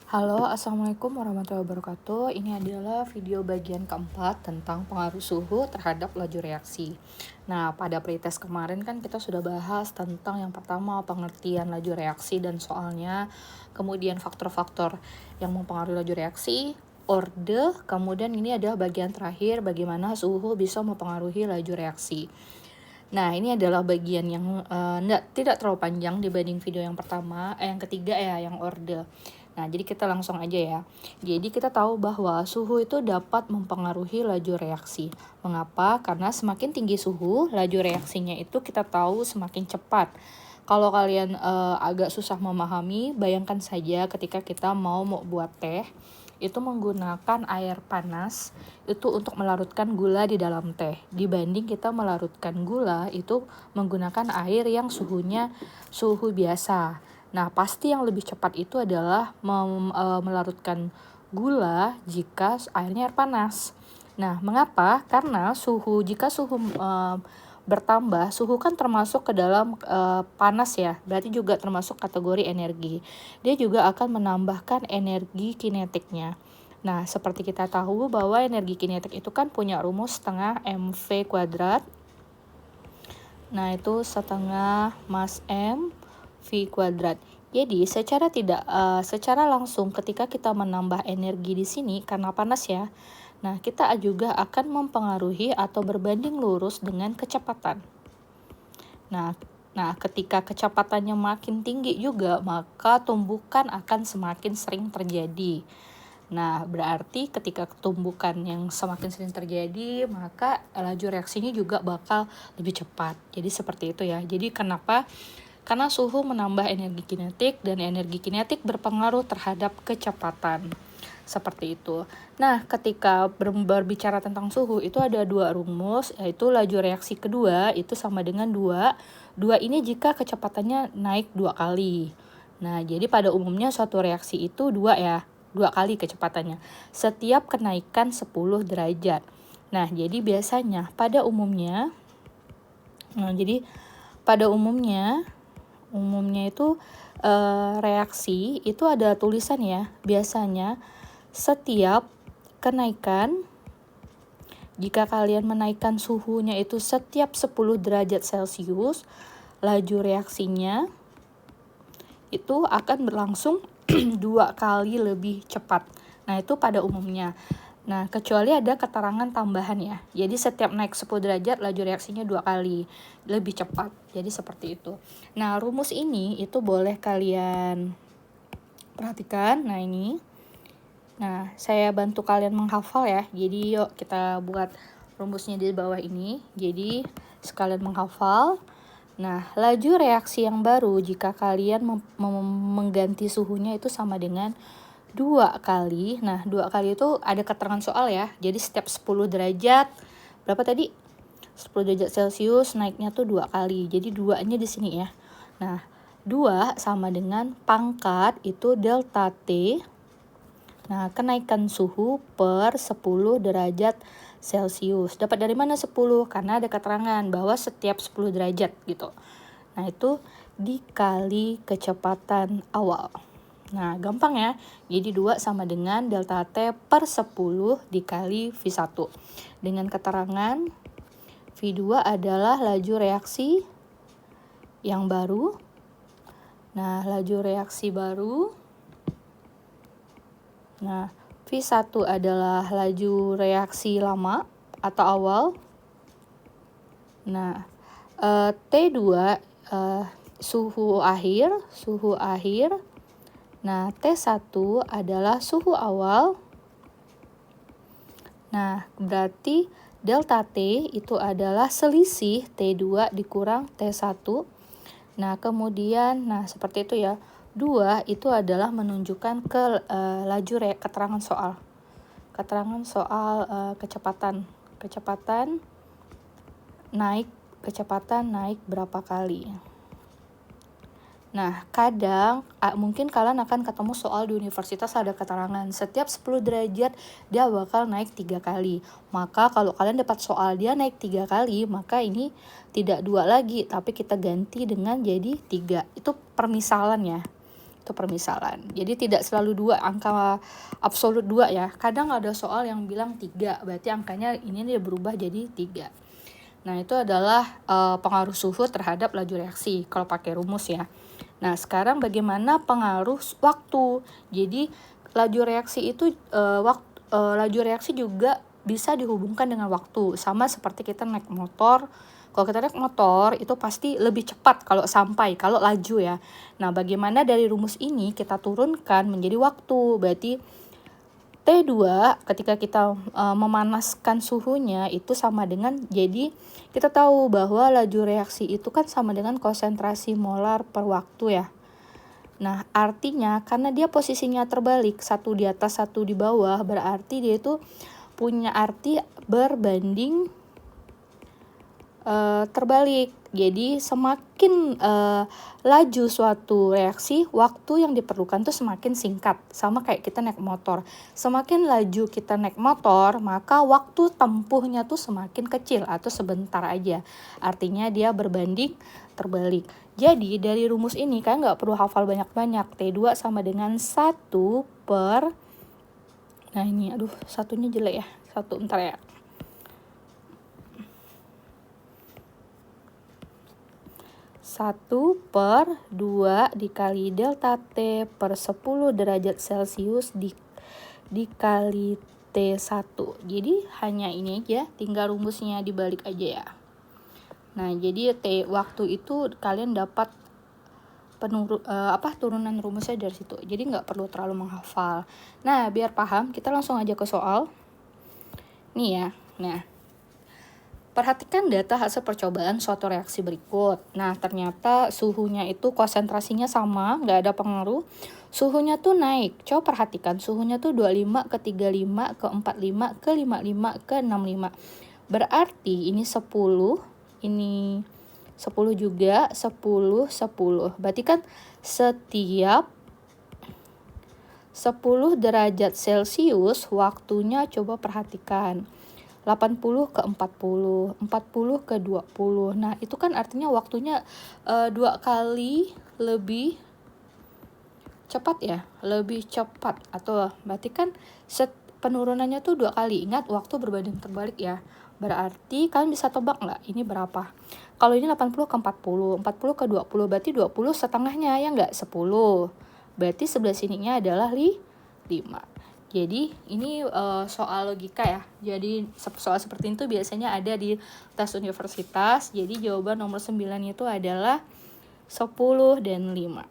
Halo, Assalamualaikum warahmatullahi wabarakatuh. Ini adalah video bagian keempat tentang pengaruh suhu terhadap laju reaksi. Nah, pada pretest kemarin kan kita sudah bahas tentang yang pertama pengertian laju reaksi dan soalnya, kemudian faktor-faktor yang mempengaruhi laju reaksi, orde, kemudian ini adalah bagian terakhir bagaimana suhu bisa mempengaruhi laju reaksi. Nah, ini adalah bagian yang tidak terlalu panjang dibanding video yang pertama, yang ketiga ya, yang orde. Nah, jadi kita langsung aja ya. Jadi kita tahu bahwa suhu itu dapat mempengaruhi laju reaksi. Mengapa? Karena semakin tinggi suhu, laju reaksinya itu kita tahu semakin cepat. Kalau kalian agak susah memahami, bayangkan saja ketika kita mau buat teh, itu menggunakan air panas itu untuk melarutkan gula di dalam teh, dibanding kita melarutkan gula itu menggunakan air yang suhu biasa. Nah, pasti yang lebih cepat itu adalah melarutkan gula jika airnya air panas. Nah, mengapa? Karena jika suhu bertambah, suhu kan termasuk ke dalam panas ya, berarti juga termasuk kategori energi. Dia juga akan menambahkan energi kinetiknya. Nah, seperti kita tahu bahwa energi kinetik itu kan punya rumus setengah mv kuadrat. Nah, itu setengah mas m v kuadrat. Jadi, secara langsung ketika kita menambah energi di sini karena panas ya. Nah, kita juga akan mempengaruhi atau berbanding lurus dengan kecepatan. Nah, ketika kecepatannya makin tinggi juga, maka tumbukan akan semakin sering terjadi. Nah, berarti ketika tumbukan yang semakin sering terjadi, maka laju reaksinya juga bakal lebih cepat. Jadi seperti itu ya. Jadi kenapa? Karena suhu menambah energi kinetik dan energi kinetik berpengaruh terhadap kecepatan. Seperti itu. Nah, ketika berbicara tentang suhu, itu ada dua rumus, yaitu laju reaksi kedua itu sama dengan 2. 2 ini jika kecepatannya naik 2 kali. Nah, jadi pada umumnya suatu reaksi itu 2 ya, 2 kali kecepatannya. Setiap kenaikan 10 derajat. Nah, jadi biasanya pada umumnya, itu reaksi itu ada tulisan ya, biasanya setiap kenaikan, jika kalian menaikkan suhunya itu setiap 10 derajat Celcius, laju reaksinya itu akan berlangsung 2 kali lebih cepat. Nah, itu pada umumnya. Nah, kecuali ada keterangan tambahan ya. Jadi setiap naik 10 derajat laju reaksinya 2 kali lebih cepat. Jadi seperti itu. Nah, rumus ini itu boleh kalian perhatikan. Nah, ini. Nah, saya bantu kalian menghafal ya. Jadi yuk kita buat rumusnya di bawah ini. Jadi sekalian menghafal. Nah, laju reaksi yang baru jika kalian mengganti suhunya itu sama dengan 2 kali. Nah, 2 kali itu ada keterangan soal ya. Jadi setiap 10 derajat, berapa tadi? 10 derajat Celcius naiknya tuh 2 kali. Jadi 2-nya di sini ya. Nah, 2 sama dengan pangkat itu delta T. Nah, kenaikan suhu per 10 derajat Celcius. Dapat dari mana 10? Karena ada keterangan bahwa setiap 10 derajat gitu. Nah, itu dikali kecepatan awal. Nah, gampang ya. Jadi 2 sama dengan delta T per 10 dikali V1. Dengan keterangan V2 adalah laju reaksi yang baru. Nah, laju reaksi baru. Nah, V1 adalah laju reaksi lama atau awal. Nah, T2 suhu akhir. Nah, T1 adalah suhu awal. Nah, berarti delta T itu adalah selisih T2 dikurang T1. Nah, kemudian, seperti itu ya. 2 itu adalah menunjukkan ke laju keterangan soal. Keterangan soal kecepatan naik berapa kali. Nah, kadang mungkin kalian akan ketemu soal di universitas ada keterangan setiap 10 derajat dia bakal naik 3 kali. Maka kalau kalian dapat soal dia naik 3 kali, maka ini tidak 2 lagi, tapi kita ganti dengan jadi 3. Itu permisalan ya. itu permisalan. Jadi tidak selalu 2, angka absolut 2 ya. Kadang ada soal yang bilang 3, berarti angkanya ini dia berubah jadi 3. Nah, itu adalah pengaruh suhu terhadap laju reaksi kalau pakai rumus ya. Nah, sekarang bagaimana pengaruh waktu? Jadi laju reaksi itu laju reaksi juga bisa dihubungkan dengan waktu. Sama seperti kita naik motor. Kalau kita naik motor itu pasti lebih cepat kalau sampai, kalau laju ya. Nah, bagaimana dari rumus ini kita turunkan menjadi waktu? Berarti T2 ketika kita memanaskan suhunya itu sama dengan, jadi kita tahu bahwa laju reaksi itu kan sama dengan konsentrasi molar per waktu ya. Nah, artinya karena dia posisinya terbalik, satu di atas satu di bawah, berarti dia itu punya arti berbanding terbalik. Jadi semakin laju suatu reaksi, waktu yang diperlukan tuh semakin singkat. Sama kayak kita naik motor. Semakin laju kita naik motor, maka waktu tempuhnya tuh semakin kecil atau sebentar aja. Artinya dia berbanding terbalik. Jadi dari rumus ini kalian nggak perlu hafal banyak-banyak. T2 sama dengan 1 per, nah ini aduh satunya jelek ya. Satu ntar ya. 1 per 2 dikali delta T per 10 derajat Celcius dikali T1. Jadi hanya ini aja, tinggal rumusnya dibalik aja ya. Nah, jadi T waktu itu kalian dapat turunan rumusnya dari situ. Jadi nggak perlu terlalu menghafal. Nah, biar paham, kita langsung aja ke soal. Nih ya. Nah, perhatikan data hasil percobaan suatu reaksi berikut. Nah, ternyata suhunya itu konsentrasinya sama, nggak ada pengaruh. Suhunya tuh naik. Coba perhatikan, suhunya tuh 25 ke 35 ke 45 ke 55 ke 65. Berarti ini 10, ini 10 juga, 10, 10. Berarti kan setiap 10 derajat Celcius waktunya coba perhatikan. 80 ke 40, 40 ke 20. Nah, itu kan artinya waktunya 2 kali lebih cepat ya, lebih cepat. Atau berarti kan penurunannya tuh 2 kali. Ingat, waktu berbanding terbalik ya. Berarti kalian bisa tebak nggak ini berapa? Kalau ini 80 ke 40, 40 ke 20, berarti 20 setengahnya ya nggak? 10. Berarti sebelah sininya adalah 5. Jadi ini soal logika ya. Jadi soal seperti itu biasanya ada di tes universitas. Jadi jawaban nomor 9 itu adalah 10 dan 5.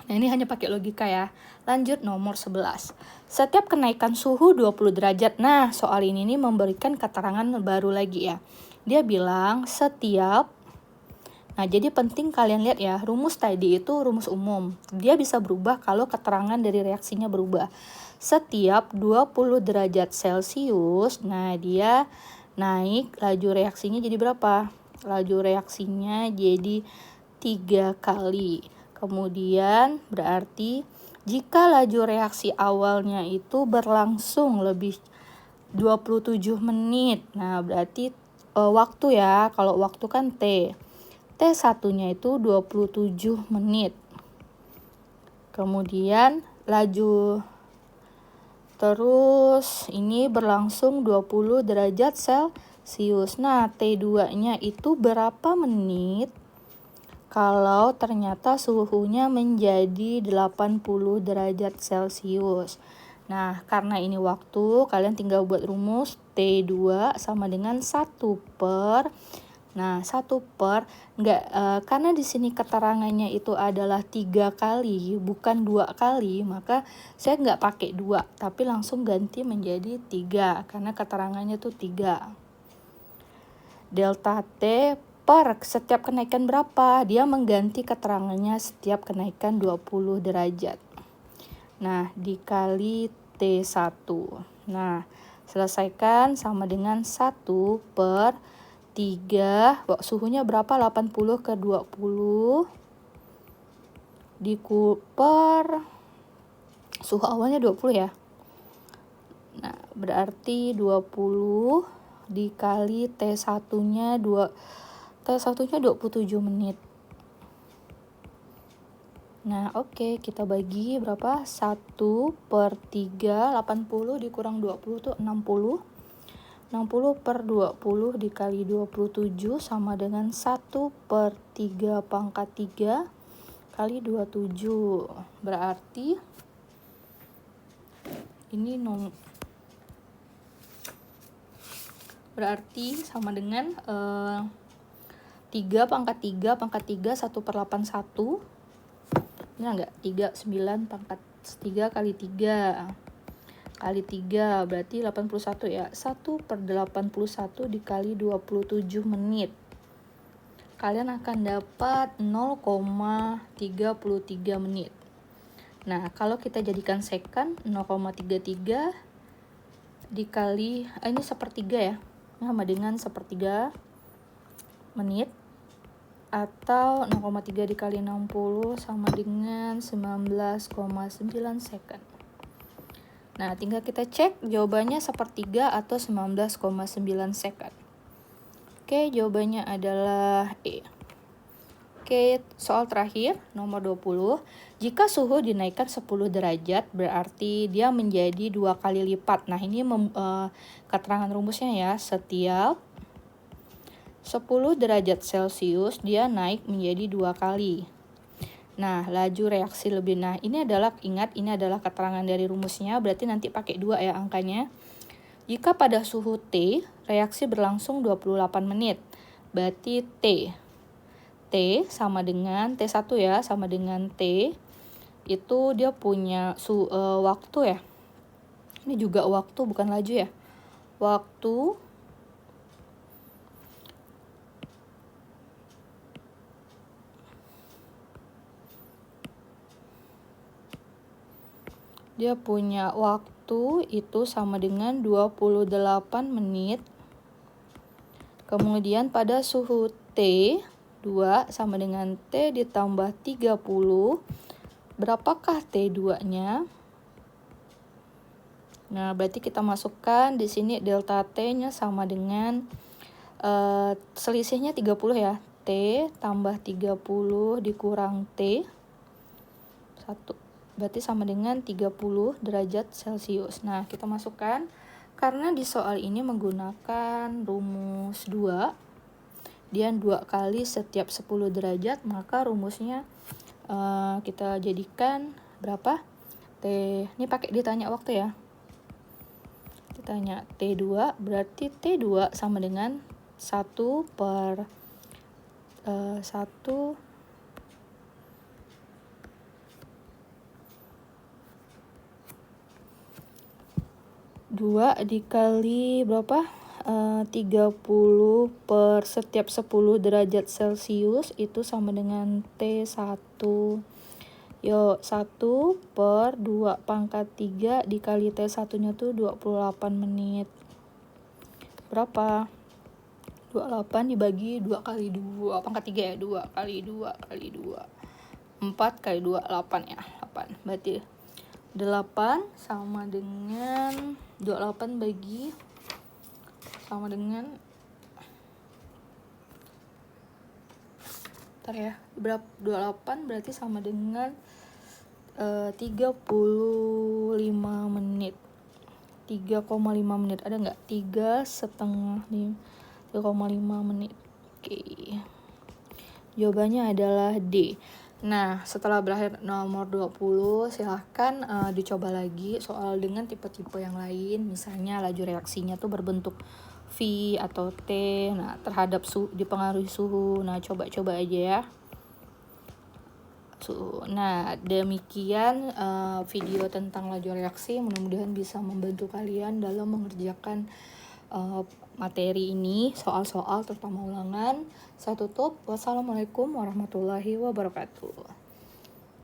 Nah, ini hanya pakai logika ya. Lanjut nomor 11. Setiap kenaikan suhu 20 derajat. Nah, soal ini nih memberikan keterangan baru lagi ya. Dia bilang setiap. Nah, jadi penting kalian lihat ya, rumus tadi itu rumus umum. Dia bisa berubah kalau keterangan dari reaksinya berubah. Setiap 20 derajat Celcius, nah dia naik laju reaksinya jadi berapa? Laju reaksinya jadi 3 kali. Kemudian berarti jika laju reaksi awalnya itu berlangsung lebih 27 menit. Nah, berarti waktu ya, kalau waktu kan T. T1-nya itu 27 menit. Kemudian laju terus ini berlangsung 20 derajat Celcius. Nah, T2-nya itu berapa menit kalau ternyata suhunya menjadi 80 derajat Celcius. Nah, karena ini waktu, kalian tinggal buat rumus T2 sama dengan 1 per. Nah, 1 per karena di sini keterangannya itu adalah 3 kali, bukan 2 kali, maka saya nggak pakai 2, tapi langsung ganti menjadi 3, karena keterangannya tuh 3. Delta T per setiap kenaikan berapa? Dia mengganti keterangannya setiap kenaikan 20 derajat. Nah, dikali T1. Nah, selesaikan sama dengan 1 per 3, suhunya berapa? 80 ke 20 per suhu awalnya 20 ya. Nah, berarti 20 dikali T1-nya 27 menit. Nah, oke, kita bagi berapa? 1/3, 80 dikurang 20 tuh 60. 60 per 20 dikali 27 sama dengan 1/3 pangkat 3 kali 27. Berarti ini sama dengan 3 pangkat 3 pangkat 3 1/81. Ini enggak? 39 pangkat 3 kali 3 kali 3 berarti 81 ya. 1/81 dikali 27 menit. Kalian akan dapat 0,33 menit. Nah, kalau kita jadikan second, 0,33 dikali ini sepertiga ya. Sama dengan sepertiga menit, atau 0,3 dikali 60 sama dengan 19,9 second. Nah, tinggal kita cek jawabannya sepertiga atau 19,9 second. Oke, jawabannya adalah E. Oke, soal terakhir nomor 20. Jika suhu dinaikkan 10 derajat berarti dia menjadi 2 kali lipat. Nah, ini keterangan rumusnya ya. Setiap 10 derajat Celcius dia naik menjadi 2 kali. Nah, laju reaksi lebih. Nah, ini adalah, ingat, ini adalah keterangan dari rumusnya, berarti nanti pakai 2 ya angkanya. Jika pada suhu T, reaksi berlangsung 28 menit. Berarti T sama dengan T1 ya, sama dengan T. Itu dia punya waktu ya. Ini juga waktu, bukan laju ya. Waktu dia punya waktu itu sama dengan 28 menit. Kemudian pada suhu T2 sama dengan T ditambah 30. Berapakah T2-nya? Nah, berarti kita masukkan di sini delta T-nya sama dengan selisihnya 30 ya. T tambah 30 dikurang T. 1. Berarti sama dengan 30 derajat Celcius. Nah, kita masukkan. Karena di soal ini menggunakan rumus 2. Dia 2 kali setiap 10 derajat. Maka rumusnya kita jadikan berapa? T. Ini pakai ditanya waktu ya. Ditanya T2. Berarti T2 sama dengan 1/1 2 dikali berapa? 30 per setiap 10 derajat Celcius itu sama dengan T1. Yuk, 1/2 pangkat 3 dikali T1-nya tuh 28 menit. Berapa? 28 dibagi 2 kali 2 pangkat 3 ya. 2 kali 2 kali 2. 4 kali 2, 8 ya. 8. Berarti 8 sama dengan 28 bagi sama dengan bentar ya, 28 berarti sama dengan 35 menit. 3,5 menit. Ada nggak? 3,5 menit. Oke. Jawabannya adalah D. Nah, setelah berakhir nomor 20, silahkan dicoba lagi soal dengan tipe-tipe yang lain. Misalnya laju reaksinya tuh berbentuk V atau T. Nah, terhadap dipengaruhi suhu. Nah, coba-coba aja ya. Nah, demikian video tentang laju reaksi. Mudah-mudahan bisa membantu kalian dalam mengerjakan materi ini, soal-soal terutama ulangan. Saya tutup. Wassalamualaikum warahmatullahi wabarakatuh.